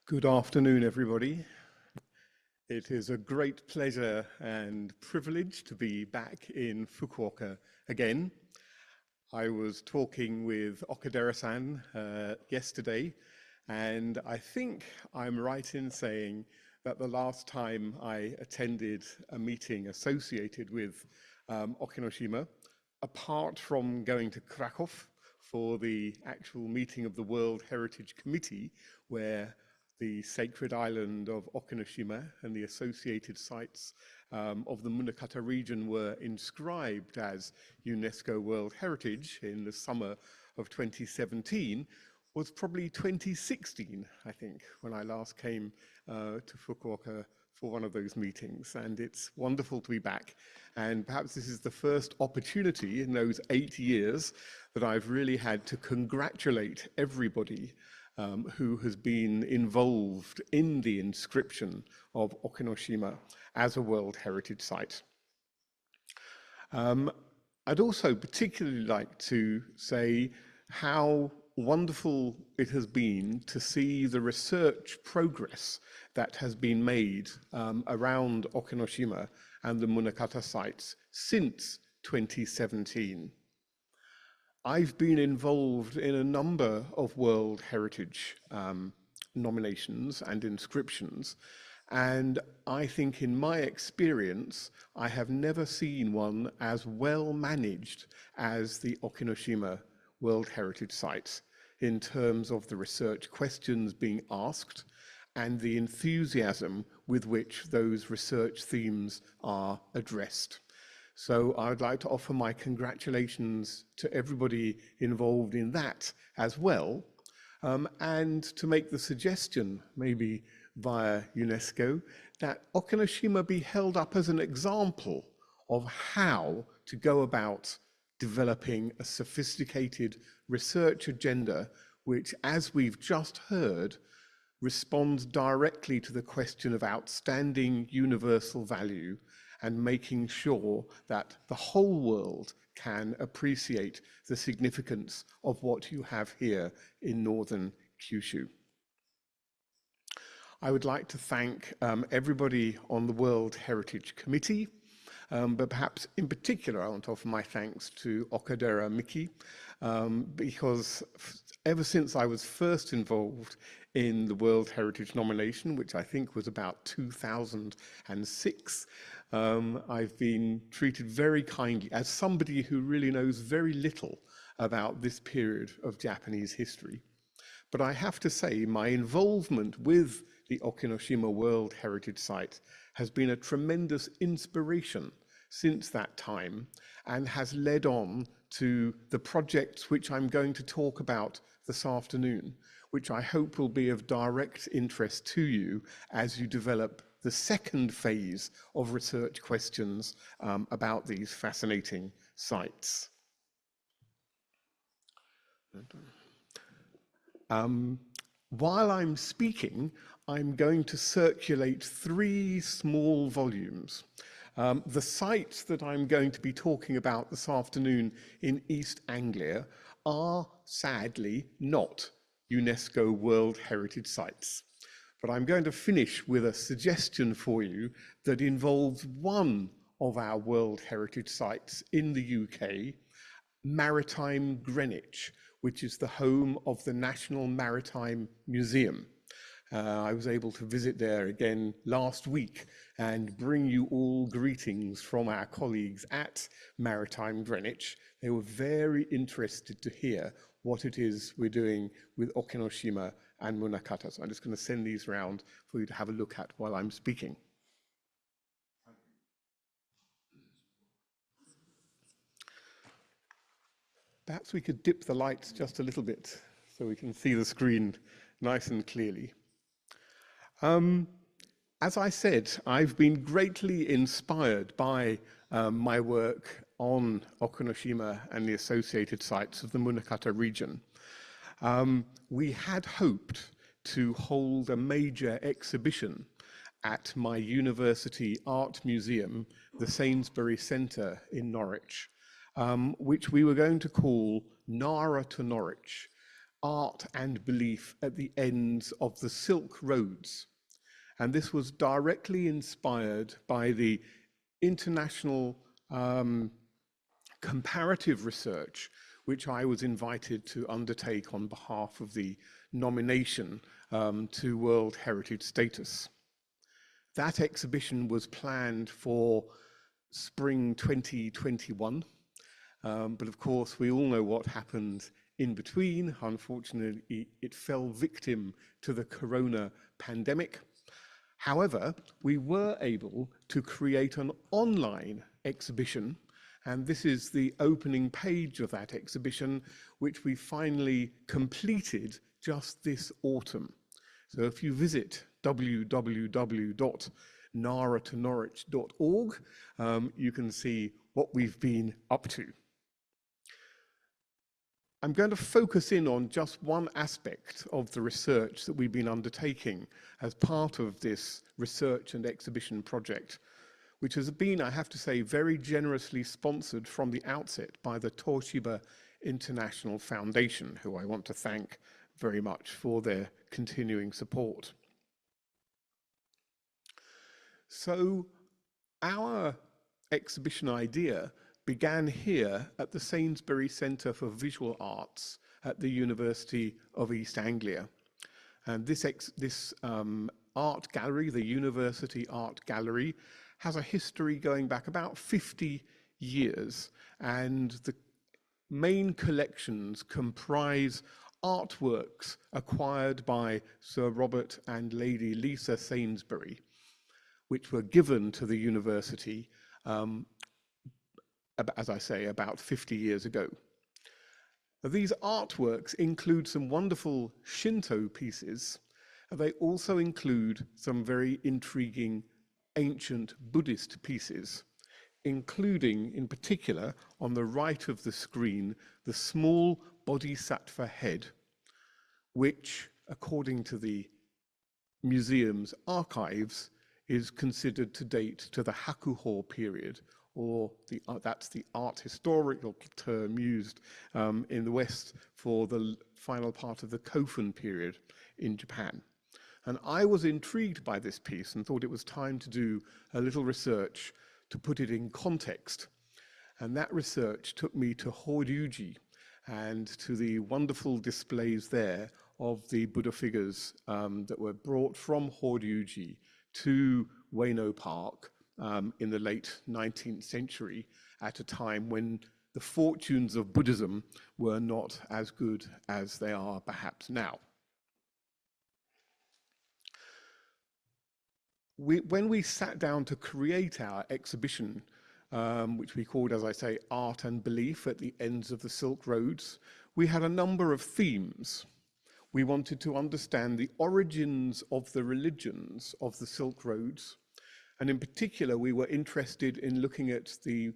Good afternoon, everybody. It is a great pleasure and privilege to be back in Fukuoka again. I was talking with Okidera-san yesterday, and I think I'm right in saying that the last time I attended a meeting associated with Okinoshima, apart from going to Krakow for the actual meeting of the World Heritage Committee, where the sacred island of Okinoshima and the associated sites of the Munakata region were inscribed as UNESCO World Heritage in the summer of 2017, was probably 2016, I think, when I last came to Fukuoka for one of those meetings. And it's wonderful to be back. And perhaps this is the first opportunity in those 8 years that I've really had to congratulate everybody who has been involved in the inscription of Okinoshima as a World Heritage Site. I'd also particularly like to say how wonderful it has been to see the research progress that has been made around Okinoshima and the Munakata sites since 2017. I've been involved in a number of World Heritage nominations and inscriptions, and I think in my experience, I have never seen one as well managed as the Okinoshima World Heritage Sites in terms of the research questions being asked and the enthusiasm with which those research themes are addressed. So I would like to offer my congratulations to everybody involved in that as well, and to make the suggestion, maybe via UNESCO, that Okinoshima be held up as an example of how to go about developing a sophisticated research agenda, which, as we've just heard, responds directly to the question of outstanding universal value and making sure that the whole world can appreciate the significance of what you have here in northern Kyushu. I would like to thank everybody on the World Heritage Committee, but perhaps in particular I want to offer my thanks to Okidera Miki, because ever since I was first involved in the World Heritage nomination, which I think was about 2006, I've been treated very kindly as somebody who really knows very little about this period of Japanese history. But I have to say my involvement with the Okinoshima World Heritage Site has been a tremendous inspiration since that time and has led on to the projects which I'm going to talk about this afternoon, which I hope will be of direct interest to you as you develop the second phase of research questions about these fascinating sites. While I'm speaking, I'm going to circulate 3 small volumes. The sites that I'm going to be talking about this afternoon in East Anglia are sadly not UNESCO World Heritage Sites. But I'm going to finish with a suggestion for you that involves one of our World Heritage Sites in the UK, Maritime Greenwich, which is the home of the National Maritime Museum. I was able to visit there again last week and bring you all greetings from our colleagues at Maritime Greenwich. They were very interested to hear what it is we're doing with Okinoshima and Munakata. So I'm just going to send these around for you to have a look at while I'm speaking. Perhaps we could dip the lights just a little bit so we can see the screen nice and clearly. As I said, I've been greatly inspired by my work on Okinoshima and the associated sites of the Munakata region. We had hoped to hold a major exhibition at my university art museum, the Sainsbury Centre in Norwich, which we were going to call Nara to Norwich. art and belief at the ends of the Silk Roads. And this was directly inspired by the international comparative research which I was invited to undertake on behalf of the nomination to World Heritage status. That exhibition was planned for spring 2021, but of course we all know what happened in between. Unfortunately, it fell victim to the corona pandemic. However, we were able to create an online exhibition, and this is the opening page of that exhibition, which we finally completed just this autumn. So if you visit www.naratonorwich.org, you can see what we've been up to. I'm going to focus in on just one aspect of the research that we've been undertaking as part of this research and exhibition project, which has been, I have to say, very generously sponsored from the outset by the Toshiba International Foundation, who I want to thank very much for their continuing support. So our exhibition idea began here at the Sainsbury Centre for Visual Arts at the University of East Anglia. And this art gallery, the University Art Gallery, has a history going back about 50 years, and the main collections comprise artworks acquired by Sir Robert and Lady Lisa Sainsbury, which were given to the university as I say, about 50 years ago. These artworks include some wonderful Shinto pieces. They also include some very intriguing ancient Buddhist pieces, including, in particular, on the right of the screen, the small bodhisattva head, which, according to the museum's archives, is considered to date to the Hakuho period, or that's the art historical term used in the West for the final part of the Kofun period in Japan. And I was intrigued by this piece and thought it was time to do a little research to put it in context. And that research took me to Horyuji and to the wonderful displays there of the Buddha figures that were brought from Horyuji to Ueno Park in the late 19th century, at a time when the fortunes of Buddhism were not as good as they are perhaps now. When we sat down to create our exhibition, which we called, as I say, Art and Belief at the Ends of the Silk Roads, we had a number of themes. We wanted to understand the origins of the religions of the Silk Roads, and in particular, we were interested in looking at the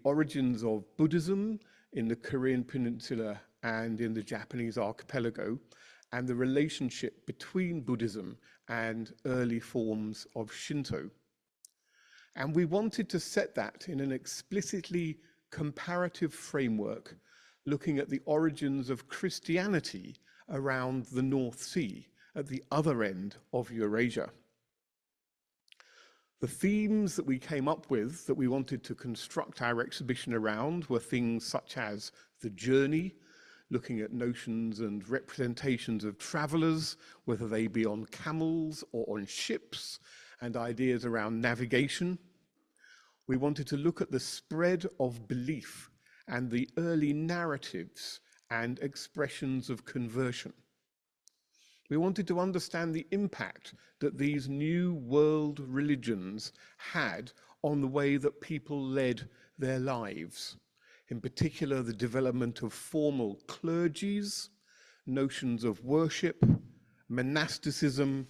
origins of Buddhism in the Korean Peninsula and in the Japanese archipelago, and the relationship between Buddhism and early forms of Shinto. And we wanted to set that in an explicitly comparative framework, looking at the origins of Christianity around the North Sea, at the other end of Eurasia. The themes that we came up with that we wanted to construct our exhibition around were things such as the journey, looking at notions and representations of travelers, whether they be on camels or on ships, and ideas around navigation. We wanted to look at the spread of belief and the early narratives and expressions of conversion. We wanted to understand the impact that these new world religions had on the way that people led their lives. In particular, the development of formal clergies, notions of worship, monasticism,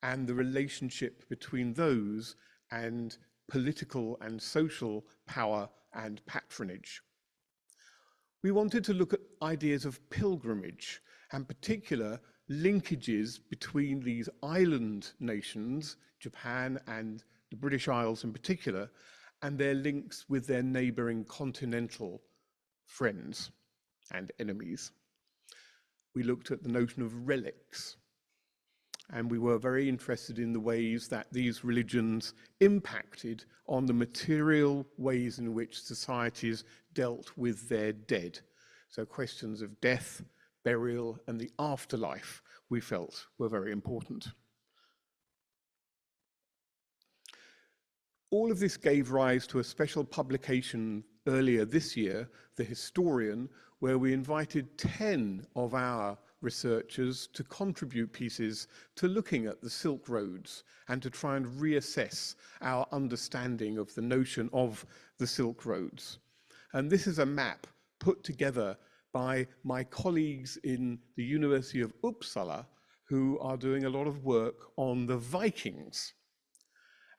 and the relationship between those and political and social power and patronage. We wanted to look at ideas of pilgrimage, and particular linkages between these island nations, Japan and the British Isles in particular, and their links with their neighboring continental friends and enemies. We looked at the notion of relics. And we were very interested in the ways that these religions impacted on the material ways in which societies dealt with their dead. So questions of death, burial, and the afterlife we felt were very important. All of this gave rise to a special publication earlier this year, The Historian, where we invited 10 of our researchers to contribute pieces to looking at the Silk Roads and to try and reassess our understanding of the notion of the Silk Roads. And this is a map put together by my colleagues in the University of Uppsala, who are doing a lot of work on the Vikings.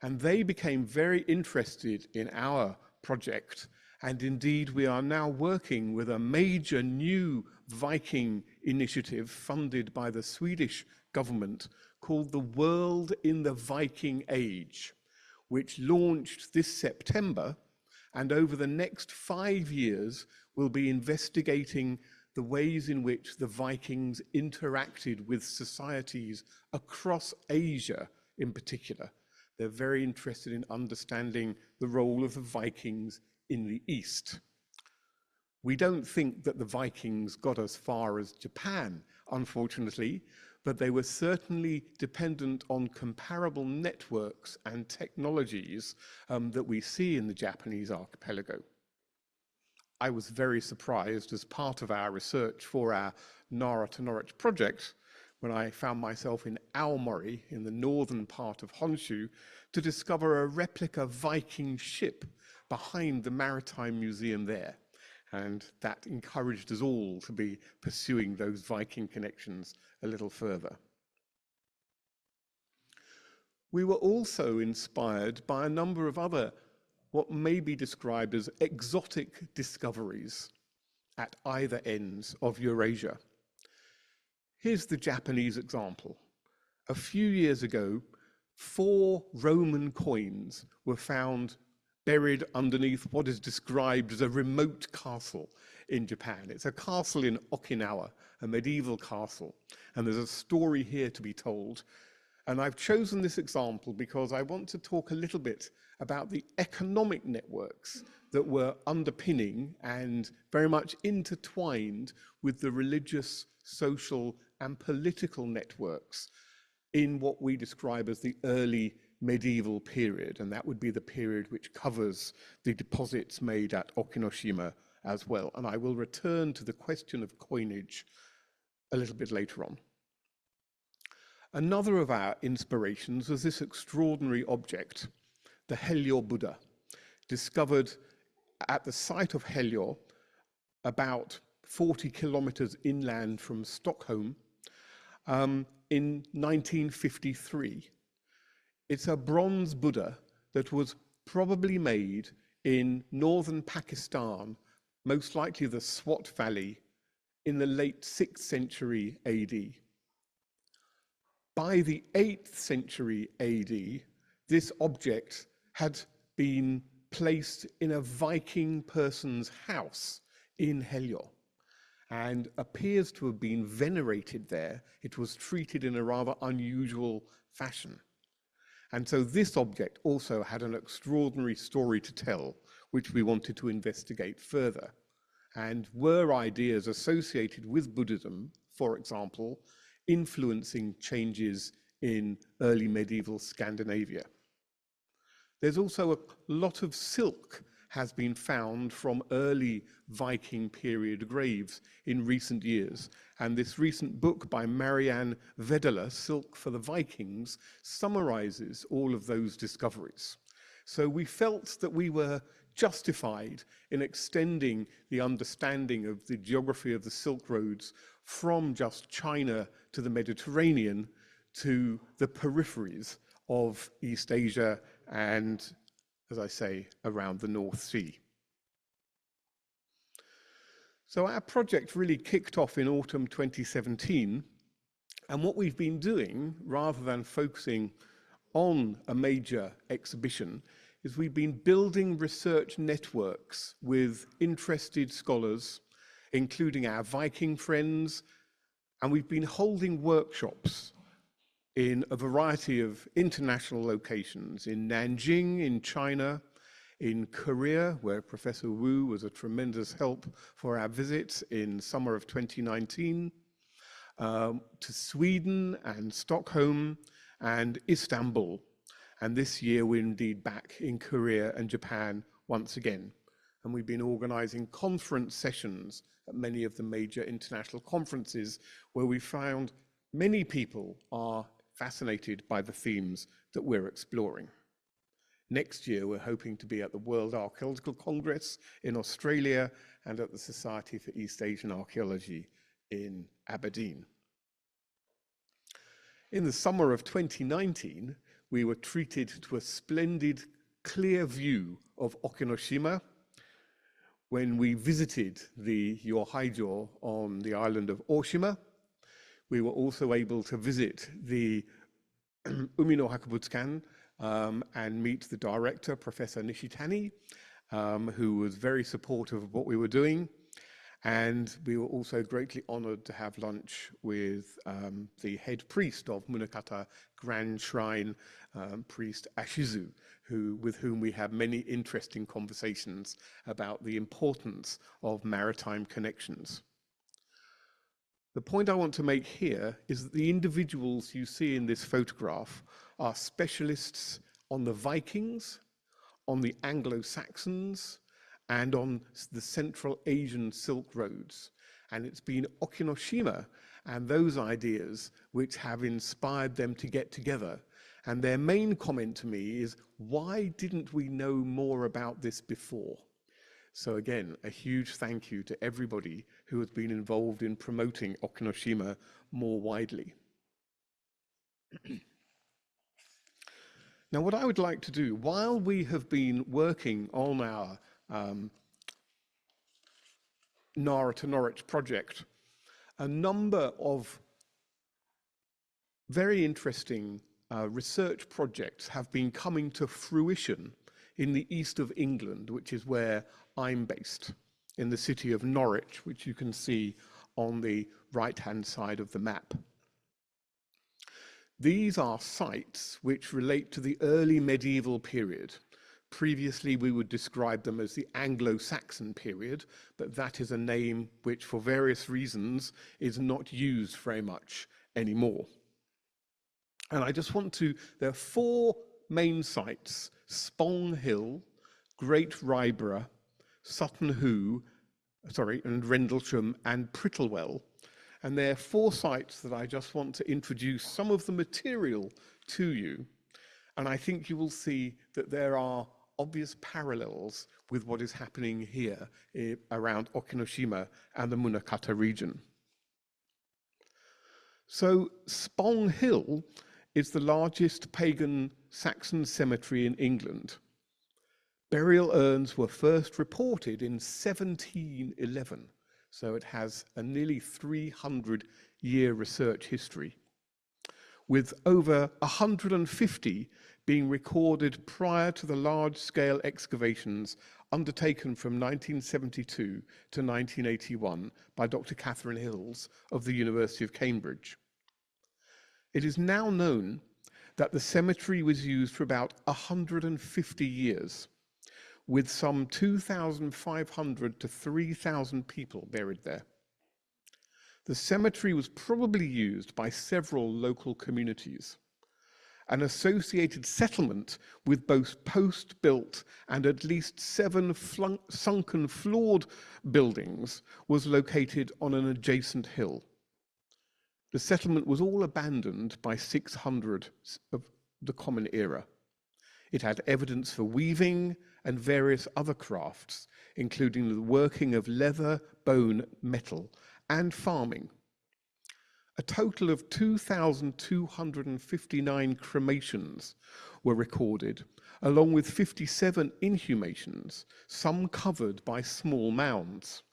And they became very interested in our project. And indeed, we are now working with a major new Viking initiative funded by the Swedish government called the World in the Viking Age, which launched this September, and over the next 5 years will be investigating the ways in which the Vikings interacted with societies across Asia in particular. They're very interested in understanding the role of the Vikings in the East. We don't think that the Vikings got as far as Japan, unfortunately, but they were certainly dependent on comparable networks and technologies that we see in the Japanese archipelago. I was very surprised as part of our research for our Nara to Norwich project when I found myself in Aomori, in the northern part of Honshu, to discover a replica Viking ship behind the Maritime Museum there. And that encouraged us all to be pursuing those Viking connections a little further. We were also inspired by a number of other, what may be described as exotic discoveries at either ends of Eurasia. Here's the Japanese example. A few years ago, 4 Roman coins were found buried underneath what is described as a remote castle in Japan. It's a castle in Okinawa, a medieval castle, and there's a story here to be told. And I've chosen this example because I want to talk a little bit about the economic networks that were underpinning and very much intertwined with the religious, social, and political networks in what we describe as the early medieval period, and that would be the period which covers the deposits made at Okinoshima as well. And I will return to the question of coinage a little bit later on. Another of our inspirations was this extraordinary object, the Helio Buddha, discovered at the site of Helio, about 40 kilometers inland from Stockholm, in 1953. It's a bronze Buddha that was probably made in northern Pakistan, most likely the Swat Valley, in the late 6th century AD. By the 8th century AD, this object had been placed in a Viking person's house in Helio and appears to have been venerated there. It was treated in a rather unusual fashion. And so this object also had an extraordinary story to tell, which we wanted to investigate further. And were ideas associated with Buddhism, for example, influencing changes in early medieval Scandinavia. There's also a lot of silk has been found from early Viking period graves in recent years. And this recent book by Marianne Vedala, Silk for the Vikings, summarizes all of those discoveries. So we felt that we were justified in extending the understanding of the geography of the Silk Roads from just China to the Mediterranean to the peripheries of East Asia and, as I say, around the North Sea. So our project really kicked off in autumn 2017, and what we've been doing, rather than focusing on a major exhibition, is we've been building research networks with interested scholars, including our Viking friends, And we've been holding workshops in a variety of international locations, in Nanjing, in China, in Korea, where Professor Wu was a tremendous help for our visit in summer of 2019, to Sweden and Stockholm and Istanbul. And this year we're indeed back in Korea and Japan once again. And we've been organizing conference sessions at many of the major international conferences where we found many people are fascinated by the themes that we're exploring. Next year, we're hoping to be at the World Archaeological Congress in Australia and at the Society for East Asian Archaeology in Aberdeen. In the summer of 2019, we were treated to a splendid, clear view of Okinoshima when we visited the Yohaijo on the island of Oshima. We were also able to visit the Umi no Hakabutsukan and meet the director, Professor Nishitani, who was very supportive of what we were doing. And we were also greatly honored to have lunch with the head priest of Munakata Grand Shrine, priest Ashizu, with whom we had many interesting conversations about the importance of maritime connections. The point I want to make here is that the individuals you see in this photograph are specialists on the Vikings, on the Anglo-Saxons, and on the Central Asian Silk Roads. And it's been Okinoshima and those ideas which have inspired them to get together. And their main comment to me is, why didn't we know more about this before? So again, a huge thank you to everybody who has been involved in promoting Okinoshima more widely. Now, what I would like to do, while we have been working on our Nara to Norwich project, a number of very interesting research projects have been coming to fruition in the east of England, which is where I'm based, in the city of Norwich, which you can see on the right-hand side of the map. These are sites which relate to the early medieval period. Previously, we would describe them as the Anglo-Saxon period, but that is a name which, for various reasons, is not used very much anymore. And I just want to, there are four main sites: Spong Hill, Great Ryborough, Sutton Hoo, and Rendlesham and Prittlewell. And there are four sites that I just want to introduce some of the material to you. And I think you will see that there are obvious parallels with what is happening here around Okinoshima and the Munakata region. So Spong Hill is the largest pagan Saxon cemetery in England. Burial urns were first reported in 1711, so it has a nearly 300-year research history, with over 150 being recorded prior to the large-scale excavations undertaken from 1972 to 1981 by Dr. Catherine Hills of the University of Cambridge. It is now known that the cemetery was used for about 150 years, with some 2,500 to 3,000 people buried there. The cemetery was probably used by several local communities. An associated settlement with both post-built and at least 7 sunken floored buildings was located on an adjacent hill. The settlement was all abandoned by 600 of the Common Era. It had evidence for weaving and various other crafts, including the working of leather, bone, metal, and farming. A total of 2,259 cremations were recorded, along with 57 inhumations, some covered by small mounds.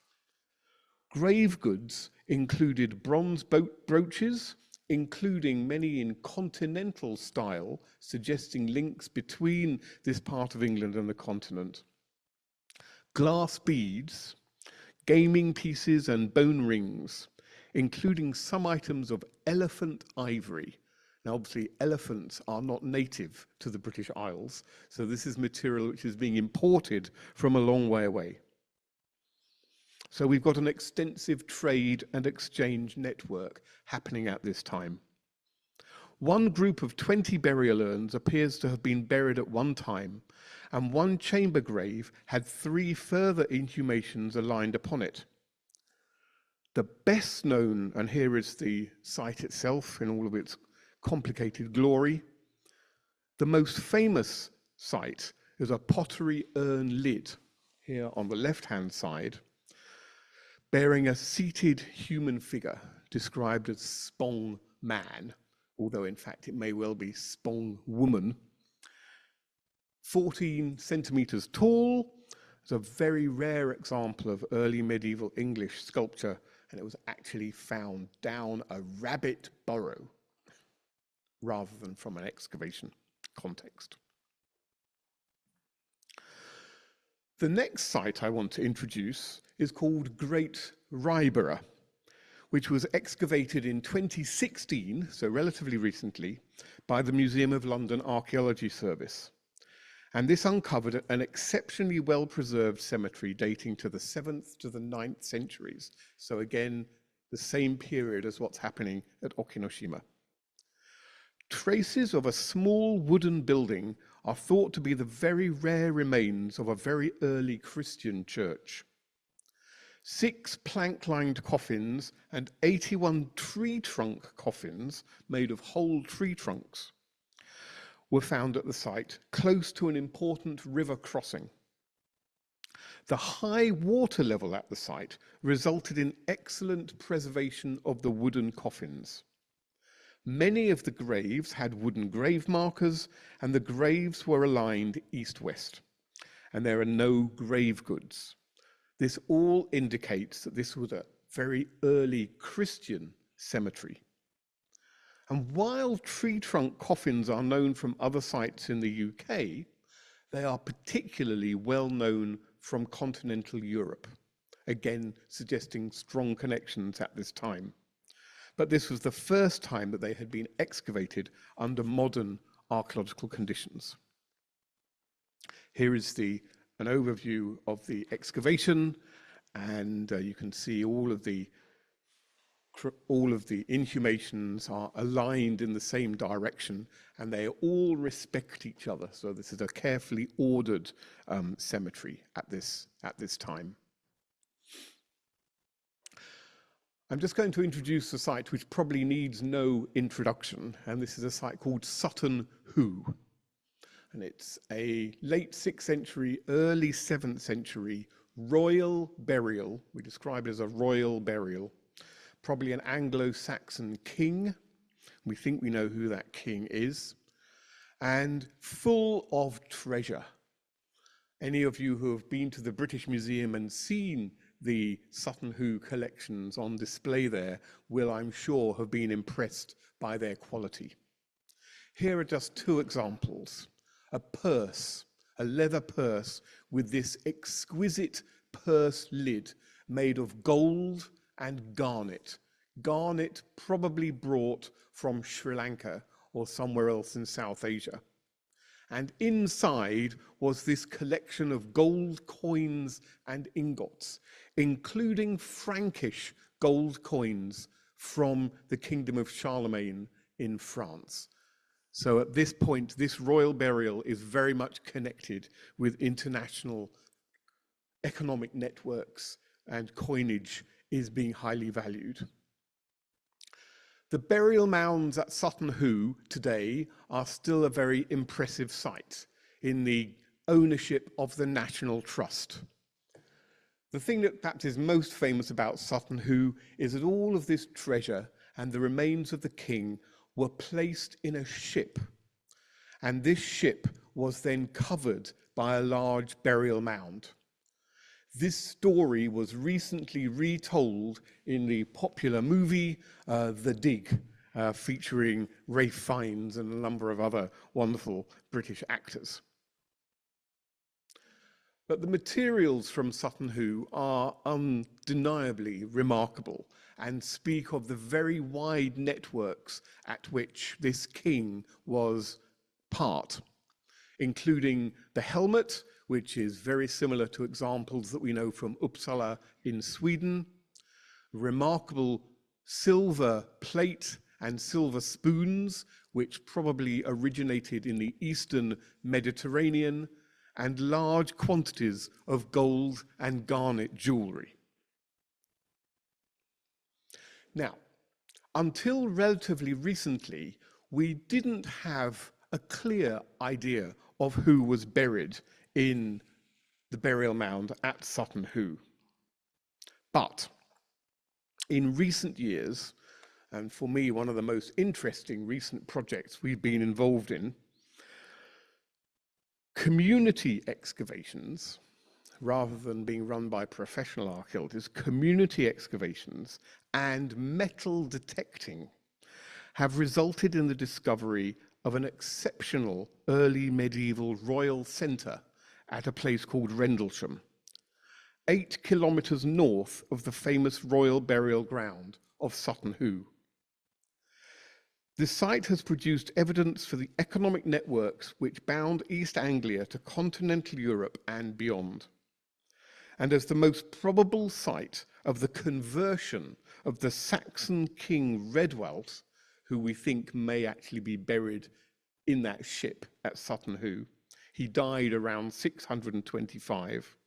Grave goods included bronze brooches, including many in continental style, suggesting links between this part of England and the continent. Glass beads, gaming pieces and bone rings, including some items of elephant ivory. Now, obviously, elephants are not native to the British Isles, so this is material which is being imported from a long way away. So we've got an extensive trade and exchange network happening at this time. One group of 20 burial urns appears to have been buried at one time, and one chamber grave had 3 further inhumations aligned upon it. The best known, and here is the site itself in all of its complicated glory, the most famous site is a pottery urn lid here on the left-hand side, bearing a seated human figure described as Spong Man, although in fact it may well be Spong Woman. 14 centimeters tall. It's a very rare example of early medieval English sculpture, and it was actually found down a rabbit burrow rather than from an excavation context. The next site I want to introduce is called Great Ryborough, which was excavated in 2016, so relatively recently, by the Museum of London Archaeology Service. And this uncovered an exceptionally well-preserved cemetery dating to the 7th to the 9th centuries. So again, the same period as what's happening at Okinoshima. Traces of a small wooden building are thought to be the very rare remains of a very early Christian church. 6 plank-lined coffins and 81 tree trunk coffins made of whole tree trunks were found at the site, close to an important river crossing. The high water level at the site resulted in excellent preservation of the wooden coffins. Many of the graves had wooden grave markers, and the graves were aligned east-west, and there are no grave goods. This all indicates that this was a very early Christian cemetery. And while tree trunk coffins are known from other sites in the UK, they are particularly well known from continental Europe, again suggesting strong connections at this time. But this was the first time that they had been excavated under modern archaeological conditions. Here is an overview of the excavation, and you can see all of the inhumations are aligned in the same direction, and they all respect each other. So this is a carefully ordered cemetery at this time. I'm just going to introduce a site which probably needs no introduction, and this is a site called Sutton Hoo. And it's a late 6th century, early 7th century royal burial. We describe it as a royal burial, probably an Anglo-Saxon king. We think we know who that king is, and full of treasure. Any of you who have been to the British Museum and seen the Sutton Hoo collections on display there will, I'm sure, have been impressed by their quality. Here are just 2 examples. A purse, a leather purse with this exquisite purse lid made of gold and garnet. Garnet probably brought from Sri Lanka or somewhere else in South Asia. And inside was this collection of gold coins and ingots, including Frankish gold coins from the Kingdom of Charlemagne in France. So at this point, this royal burial is very much connected with international economic networks, and coinage is being highly valued. The burial mounds at Sutton Hoo today are still a very impressive sight in the ownership of the National Trust. The thing that perhaps is most famous about Sutton Hoo is that all of this treasure and the remains of the king were placed in a ship, and this ship was then covered by a large burial mound. This story was recently retold in the popular movie The Dig, featuring Ralph Fiennes and a number of other wonderful British actors. But the materials from Sutton Hoo are undeniably remarkable and speak of the very wide networks at which this king was part, including the helmet, which is very similar to examples that we know from Uppsala in Sweden, remarkable silver plate and silver spoons, which probably originated in the Eastern Mediterranean, and large quantities of gold and garnet jewelry. Now, until relatively recently, we didn't have a clear idea of who was buried in the burial mound at Sutton Hoo. But in recent years, and for me, one of the most interesting recent projects we've been involved in, community excavations, rather than being run by professional archaeologists, community excavations and metal detecting have resulted in the discovery of an exceptional early medieval royal centre at a place called Rendlesham, 8 kilometres north of the famous royal burial ground of Sutton Hoo. The site has produced evidence for the economic networks which bound East Anglia to continental Europe and beyond, and as the most probable site of the conversion of the Saxon king Redwald, who we think may actually be buried in that ship at Sutton Hoo. He died around 625,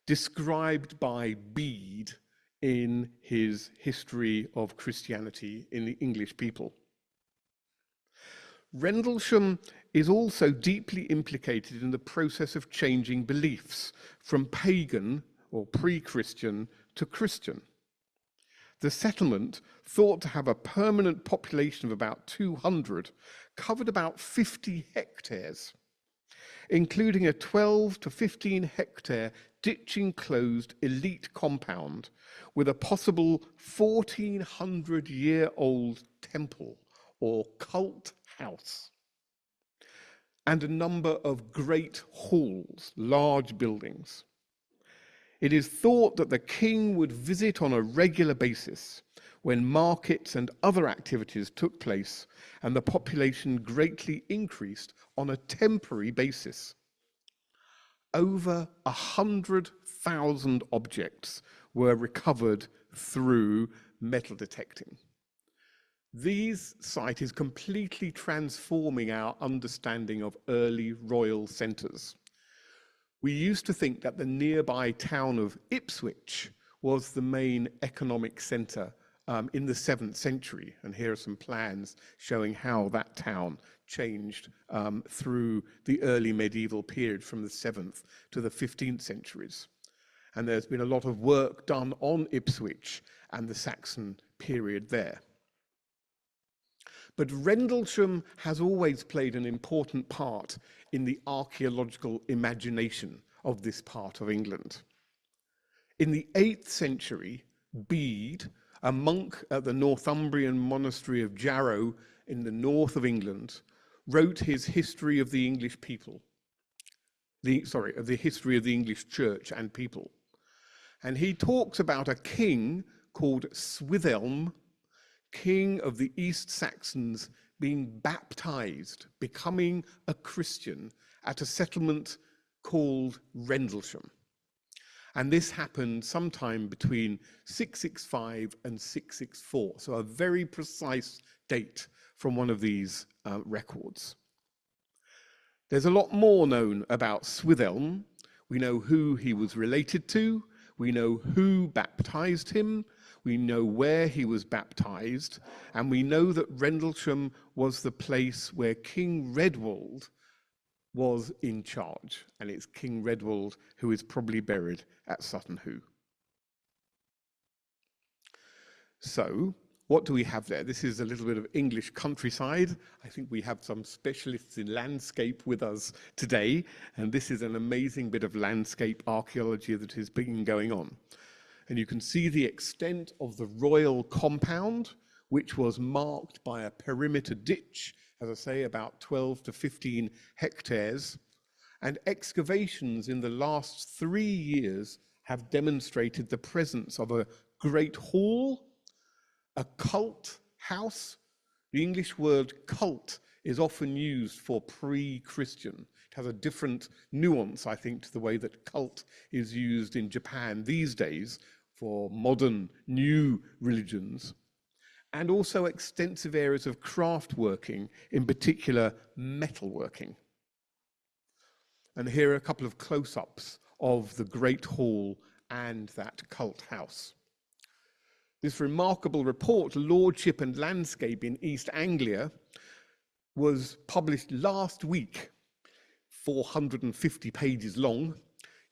described by Bede in his History of Christianity in the English People. Rendlesham is also deeply implicated in the process of changing beliefs from pagan or pre-Christian to Christian. The settlement, thought to have a permanent population of about 200, covered about 50 hectares, including a 12 to 15 hectare ditch-enclosed elite compound with a possible 1400-year-old temple or cult house, and a number of great halls, large buildings. It is thought that the king would visit on a regular basis when markets and other activities took place and the population greatly increased on a temporary basis. Over 100,000 objects were recovered through metal detecting. This site is completely transforming our understanding of early royal centres. We used to think that the nearby town of Ipswich was the main economic centre in the 7th century, and here are some plans showing how that town changed through the early medieval period from the 7th to the 15th centuries. And there's been a lot of work done on Ipswich and the Saxon period there. But Rendlesham has always played an important part in the archaeological imagination of this part of England. In the 8th century, Bede, a monk at the Northumbrian monastery of Jarrow in the north of England, wrote his History of the English People, of the history of the English church and people. And he talks about a king called Swithelm, king of the East Saxons, being baptized, becoming a Christian at a settlement called Rendlesham. And this happened sometime between 665 and 664, so a very precise date from one of these records. There's a lot more known about Swithelm. We know who he was related to, we know who baptized him, we know where he was baptized, and we know that Rendlesham was the place where King Redwald was in charge, and it's King Redwald who is probably buried at Sutton Hoo. So, what do we have there? This is a little bit of English countryside. I think we have some specialists in landscape with us today, and this is an amazing bit of landscape archaeology that has been going on. And you can see the extent of the royal compound, which was marked by a perimeter ditch, as I say, about 12 to 15 hectares. And excavations in the last 3 years have demonstrated the presence of a great hall, a cult house. The English word cult is often used for pre-Christian. It has a different nuance, I think, to the way that cult is used in Japan these days for modern new religions. And also extensive areas of craft working, in particular metalworking. And here are a couple of close-ups of the Great Hall and that cult house. This remarkable report, Lordship and Landscape in East Anglia, was published last week, 450 pages long.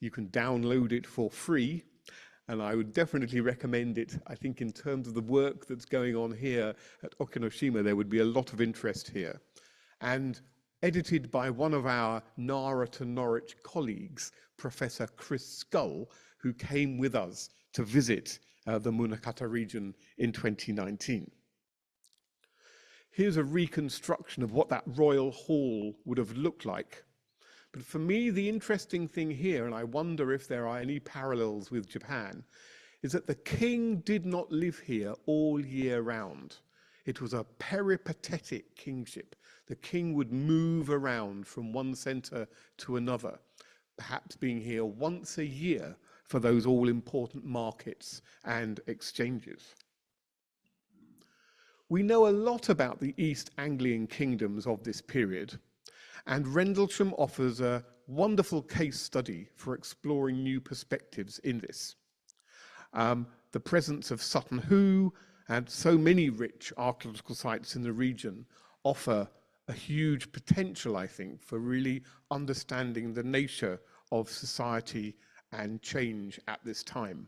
You can download it for free, and I would definitely recommend it. I think in terms of the work that's going on here at Okinoshima, there would be a lot of interest here. And edited by one of our Nara to Norwich colleagues, Professor Chris Scull, who came with us to visit the Munakata region in 2019. Here's a reconstruction of what that royal hall would have looked like. But for me, the interesting thing here, and I wonder if there are any parallels with Japan, is that the king did not live here all year round. It was a peripatetic kingship. The king would move around from one center to another, perhaps being here once a year for those all-important markets and exchanges. We know a lot about the East Anglian kingdoms of this period, and Rendlesham offers a wonderful case study for exploring new perspectives in this. The presence of Sutton Hoo and so many rich archaeological sites in the region offer a huge potential, I think, for really understanding the nature of society and change at this time.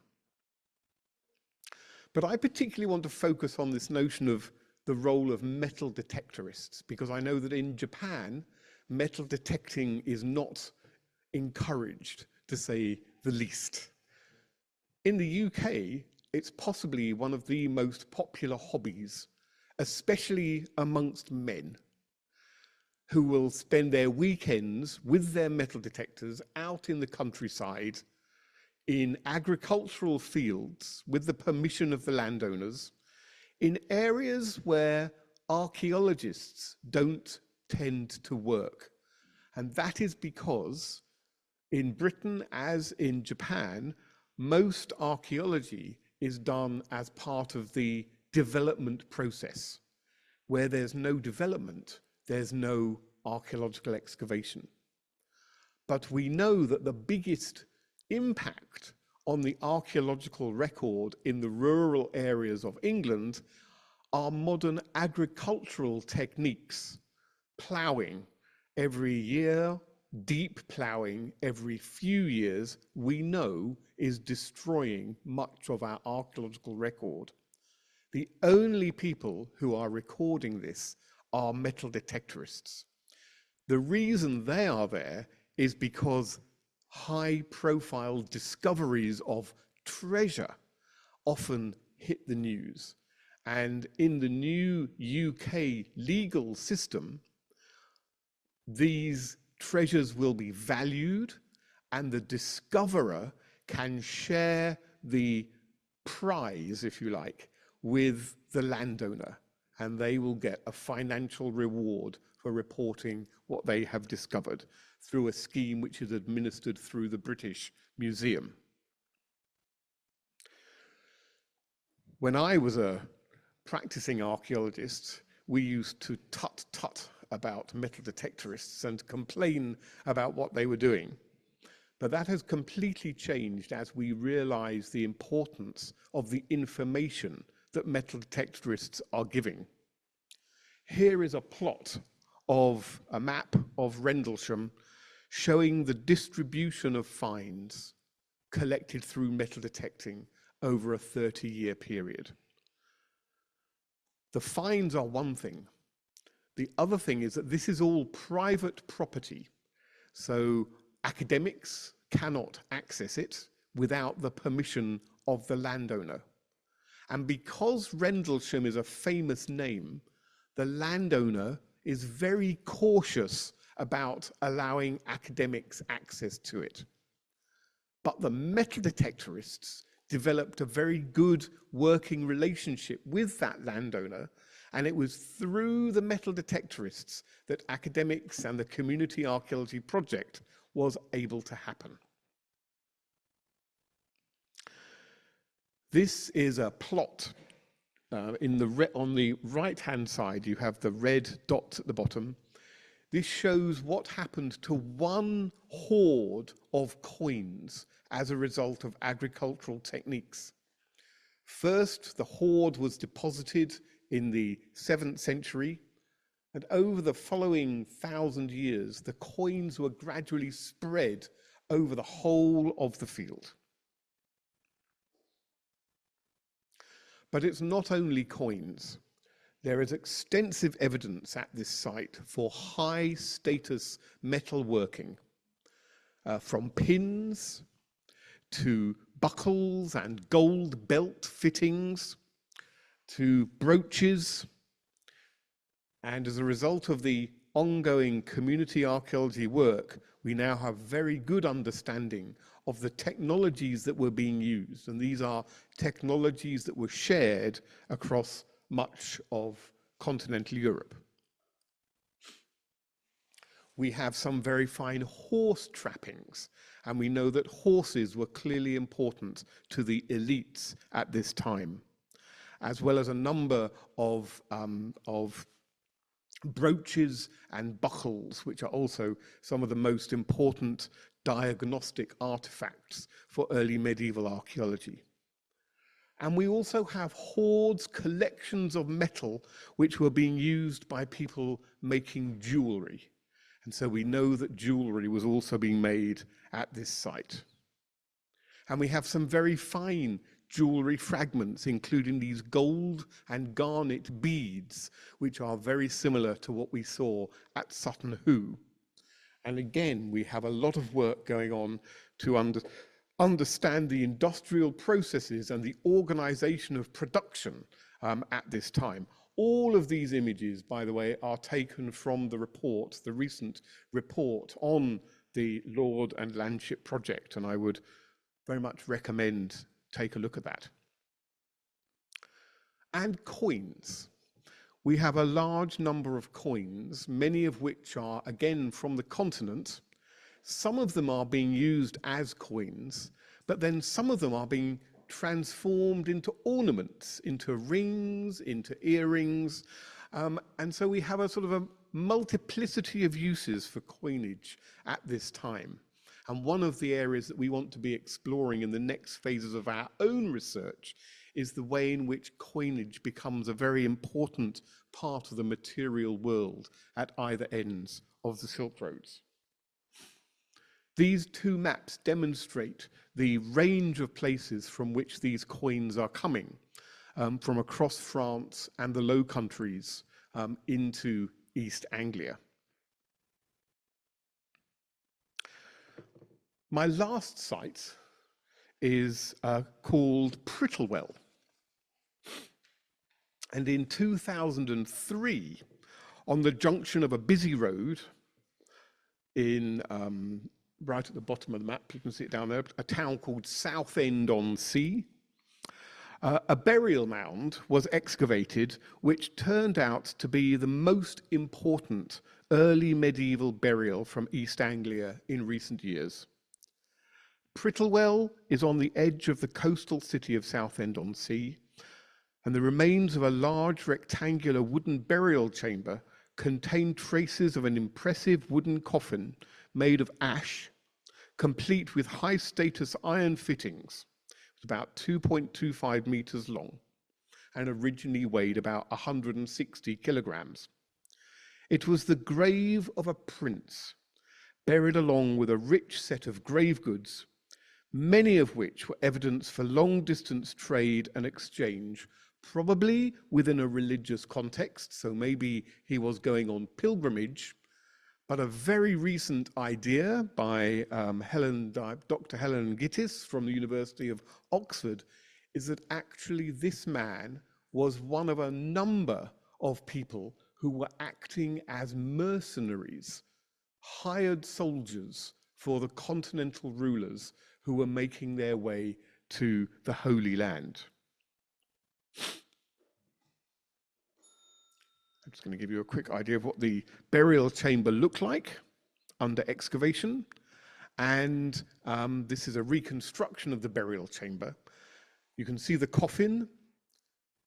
But I particularly want to focus on this notion of the role of metal detectorists, because I know that in Japan, metal detecting is not encouraged, to say the least. In the UK, it's possibly one of the most popular hobbies, especially amongst men, who will spend their weekends with their metal detectors out in the countryside, in agricultural fields, with the permission of the landowners, in areas where archaeologists don't tend to work. And that is because in Britain, as in Japan, most archaeology is done as part of the development process. Where there's no development, there's no archaeological excavation. But we know that the biggest impact on the archaeological record in the rural areas of England are modern agricultural techniques. Ploughing every year, deep ploughing every few years, we know is destroying much of our archaeological record. The only people who are recording this are metal detectorists. The reason they are there is because high-profile discoveries of treasure often hit the news. And in the new UK legal system, these treasures will be valued, and the discoverer can share the prize, if you like, with the landowner, and they will get a financial reward for reporting what they have discovered through a scheme which is administered through the British Museum. When I was a practicing archaeologist, we used to tut-tut about metal detectorists and complain about what they were doing. But that has completely changed as we realize the importance of the information that metal detectorists are giving. Here is a plot of a map of Rendlesham showing the distribution of finds collected through metal detecting over a 30-year period. The finds are one thing. The other thing is that this is all private property, so academics cannot access it without the permission of the landowner. And because Rendlesham is a famous name, the landowner is very cautious about allowing academics access to it. But the metal detectorists developed a very good working relationship with that landowner, and it was through the metal detectorists that academics and the community archaeology project was able to happen. This is a plot. On the right-hand side, you have the red dots at the bottom. This shows what happened to one hoard of coins as a result of agricultural techniques. First, the hoard was deposited in the 7th century, and over the following 1,000 years, the coins were gradually spread over the whole of the field. But it's not only coins. There is extensive evidence at this site for high status metalworking, from pins to buckles and gold belt fittings to brooches. And as a result of the ongoing community archaeology work, we now have very good understanding of the technologies that were being used. And these are technologies that were shared across much of continental Europe. We have some very fine horse trappings, and we know that horses were clearly important to the elites at this time, as well as a number of brooches and buckles, which are also some of the most important diagnostic artifacts for early medieval archaeology. And we also have hoards, collections of metal, which were being used by people making jewelry. And so we know that jewelry was also being made at this site. And we have some very fine jewelry fragments, including these gold and garnet beads, which are very similar to what we saw at Sutton Hoo. And again, we have a lot of work going on to understand the industrial processes and the organization of production at this time. All of these images, by the way, are taken from the report, the recent report on the Lord and Landship project, and I would very much recommend take a look at that. And coins. We have a large number of coins, many of which are, again, from the continent. Some of them are being used as coins, but then some of them are being transformed into ornaments, into rings, into earrings. And so we have a sort of a multiplicity of uses for coinage at this time. And one of the areas that we want to be exploring in the next phases of our own research is the way in which coinage becomes a very important part of the material world at either ends of the Silk Roads. These two maps demonstrate the range of places from which these coins are coming, from across France and the Low Countries into East Anglia. My last site is called Prittlewell. And in 2003, on the junction of a busy road in, right at the bottom of the map, you can see it down there, a town called Southend-on-Sea, a burial mound was excavated, which turned out to be the most important early medieval burial from East Anglia in recent years. Prittlewell is on the edge of the coastal city of Southend-on-Sea, and the remains of a large rectangular wooden burial chamber contain traces of an impressive wooden coffin made of ash, complete with high-status iron fittings. It was about 2.25 meters long and originally weighed about 160 kilograms. It was the grave of a prince, buried along with a rich set of grave goods, many of which were evidence for long-distance trade and exchange, probably within a religious context, so maybe he was going on pilgrimage. But a very recent idea by Dr. Helen Gittis from the University of Oxford is that actually this man was one of a number of people who were acting as mercenaries hired soldiers for the continental rulers who were making their way to the Holy Land. I'm just going to give you a quick idea of what the burial chamber looked like under excavation. And this is a reconstruction of the burial chamber. You can see the coffin.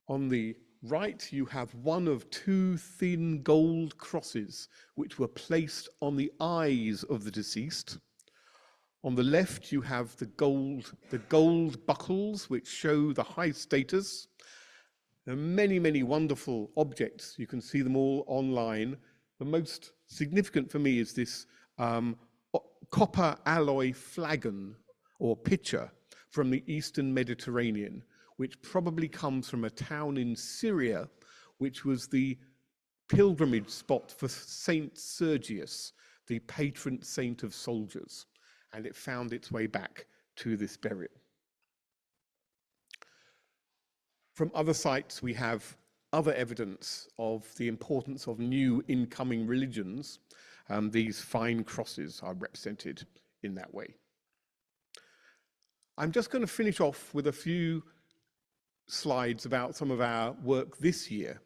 On the right, you have one of two thin gold crosses which were placed on the eyes of the deceased. On the left, you have the gold buckles which show the high status. There are many, many wonderful objects. You can see them all online. The most significant for me is this copper alloy flagon or pitcher from the Eastern Mediterranean, which probably comes from a town in Syria, which was the pilgrimage spot for Saint Sergius, the patron saint of soldiers, and it found its way back to this burial. From other sites, we have other evidence of the importance of new incoming religions. These fine crosses are represented in that way. I'm just going to finish off with a few slides about some of our work this year,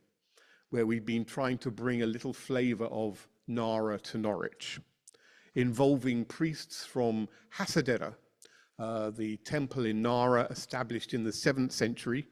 where we've been trying to bring a little flavor of Nara to Norwich, involving priests from Hasadera, the temple in Nara established in the 7th century.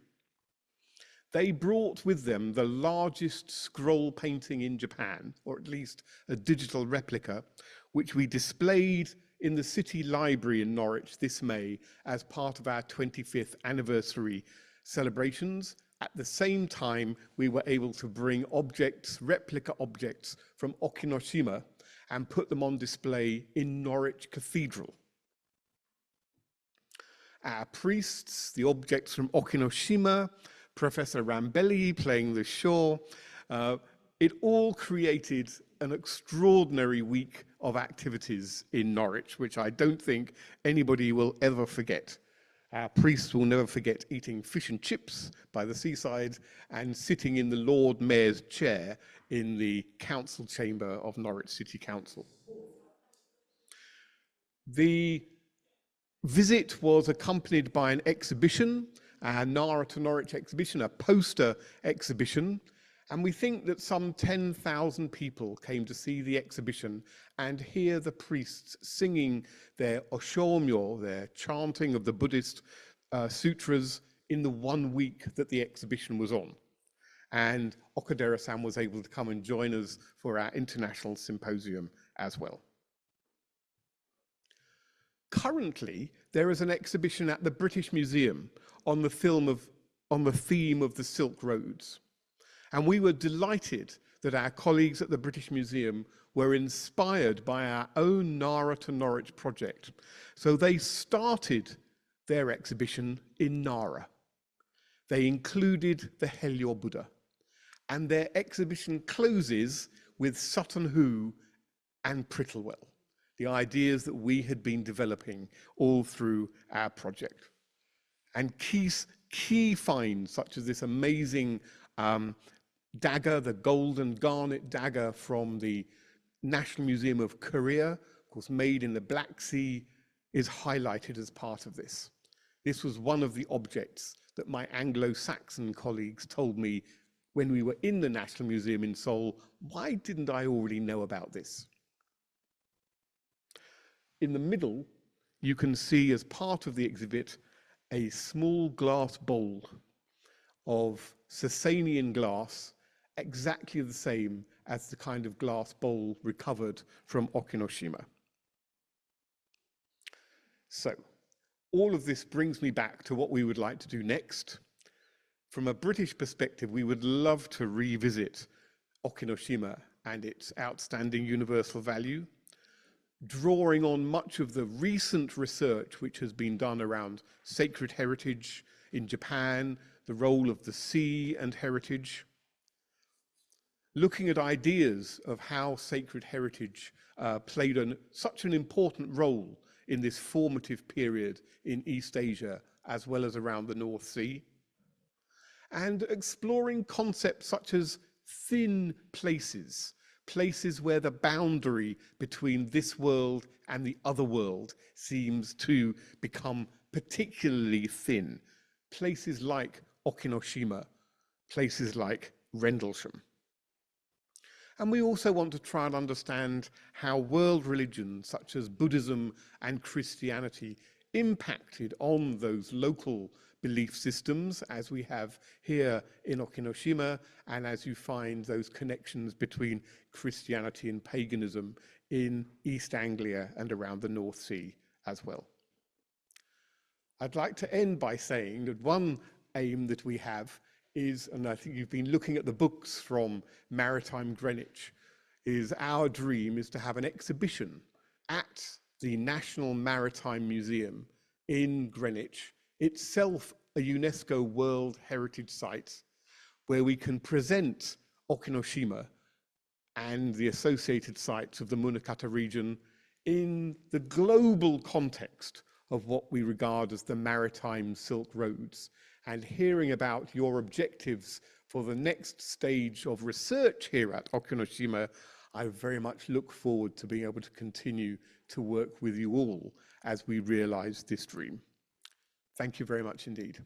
They brought with them the largest scroll painting in Japan, or at least a digital replica, which we displayed in the City Library in Norwich this May as part of our 25th anniversary celebrations. At the same time, we were able to bring objects, replica objects from Okinoshima, and put them on display in Norwich Cathedral. Our priests, the objects from Okinoshima, Professor Rambelli playing the shore, it all created an extraordinary week of activities in Norwich, which I don't think anybody will ever forget. Our priests will never forget eating fish and chips by the seaside and sitting in the Lord Mayor's chair in the council chamber of Norwich City Council. The visit was accompanied by an exhibition, our Nara to Norwich exhibition, a poster exhibition, and we think that some 10,000 people came to see the exhibition and hear the priests singing their oshomyo, their chanting of the Buddhist sutras, in the 1 week that the exhibition was on. And Okadera-san was able to come and join us for our international symposium as well. Currently, there is an exhibition at the British Museum on the theme of the Silk Roads. And we were delighted that our colleagues at the British Museum were inspired by our own Nara to Norwich project. So they started their exhibition in Nara. They included the Helio Buddha. And their exhibition closes with Sutton Hoo and Prittlewell, the ideas that we had been developing all through our project. And key finds, such as this amazing dagger, the golden garnet dagger from the National Museum of Korea, of course made in the Black Sea, is highlighted as part of this. This was one of the objects that my Anglo-Saxon colleagues told me when we were in the National Museum in Seoul. Why didn't I already know about this? In the middle, you can see as part of the exhibit a small glass bowl of Sasanian glass, exactly the same as the kind of glass bowl recovered from Okinoshima. So, all of this brings me back to what we would like to do next. From a British perspective, we would love to revisit Okinoshima and its outstanding universal value, drawing on much of the recent research which has been done around sacred heritage in Japan, the role of the sea and heritage, looking at ideas of how sacred heritage played such an important role in this formative period in East Asia, as well as around the North Sea, and exploring concepts such as thin places, places where the boundary between this world and the other world seems to become particularly thin. Places like Okinoshima, places like Rendlesham. And we also want to try and understand how world religions such as Buddhism and Christianity impacted on those local belief systems, as we have here in Okinoshima, and as you find those connections between Christianity and paganism in East Anglia and around the North Sea as well. I'd like to end by saying that one aim that we have is, and I think you've been looking at the books from Maritime Greenwich, is our dream is to have an exhibition at the National Maritime Museum in Greenwich, itself a UNESCO World Heritage Site, where we can present Okinoshima and the associated sites of the Munakata region in the global context of what we regard as the maritime Silk Roads, and hearing about your objectives for the next stage of research here at Okinoshima. I very much look forward to being able to continue to work with you all as we realize this dream. Thank you very much indeed.